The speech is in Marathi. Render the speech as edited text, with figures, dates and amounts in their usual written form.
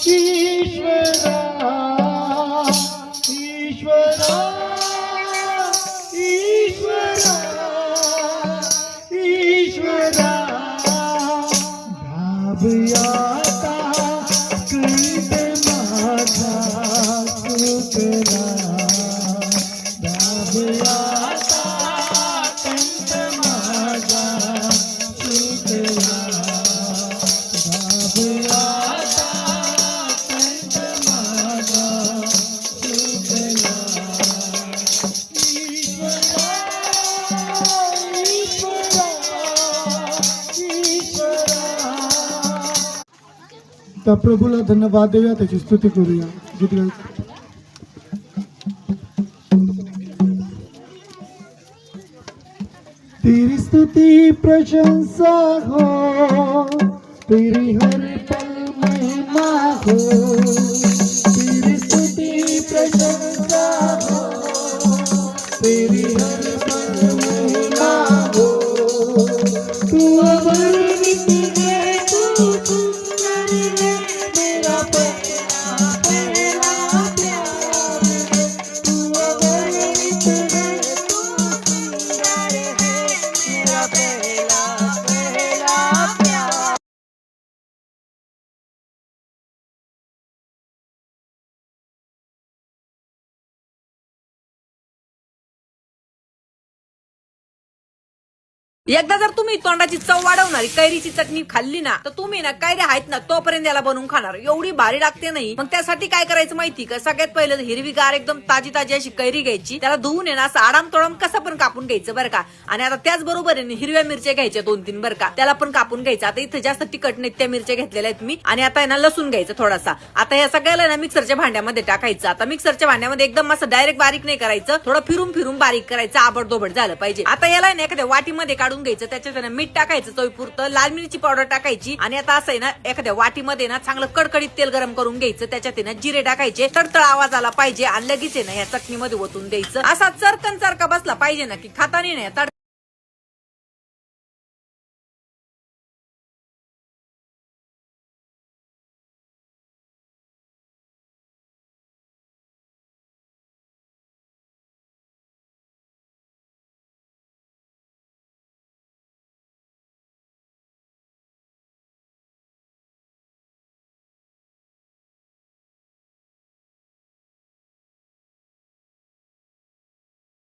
ईश्वरा ईश्वरा ईश्वरा ईश्वरा भावयाता कृत माझा चुकला भावयाता कंत माझा चुकला भावयाता कंत माझा चुकला त्या प्रभूला धन्यवाद देऊया, त्याची स्तुती करूया. गीत गायचं. तेरी स्तुति प्रशंसा हो, तेरी हर पल महिमा हो, तेरी स्तुति प्रशंसा हो, तेरी हर पल महिमा हो. तू अवर्णित है, तू सुंदर है, मेरा पहला पहला प्यार है. तू अवर्णित है, तू सुंदर है, मेरा पहला पहला प्यार. एकदा जर तुम्ही तोंडाची चव वाढवणारी कैरीची चटणी खाल्ली ना, तर तुम्ही ना कैरी आहेत ना तोपर्यंत याला बनवून खाणार. एवढी भारी लागते नाही. मग त्यासाठी काय करायचं माहिती का? सगळ्यात पहिलं हिरवीगार एकदम ताजी ताजी अशी कैरी घ्यायची, त्याला धुवून आहे ना असं आडाम तोडाम कसं पण कापून घ्यायचं बरं का. आणि आता त्याचबरोबर आहे हिरव्या मिरच्या घ्यायच्या 2-3 बरं का, त्याला पण कापून घ्यायचं. आता इथे जास्त तिखट नाही त्या मिरच्या घेतलेल्या आहेत मी. आणि आता आहे ना लसूण घ्यायचं थोडासा. आता या सगळ्याला ना मिक्सरच्या भांड्यामध्ये टाकायचं. आता मिक्सरच्या भांड्यामध्ये एकदम असं डायरेक्ट बारीक नाही करायचं, थोडं फिरून फिरून बारीक करायचं, आबडधोबड झालं पाहिजे. आता याला ना एखाद्या वाटीमध्ये काढून घ्यायचं, त्याच्यात मीठ टाकायचं चवीपुरतं, लाल मिरची पावडर टाकायची. आणि आता असं आहे ना एखाद्या वाटीमध्ये ना चांगलं कडकडीत तेल गरम करून घ्यायचं, त्याच्यात आहे ना जिरे टाकायचे, तडतड आवाज आला पाहिजे आणि लगेच आहे ना या चटणीमध्ये ओतून द्यायचं. असा चरकन चरका बसला पाहिजे ना की खाताना नाही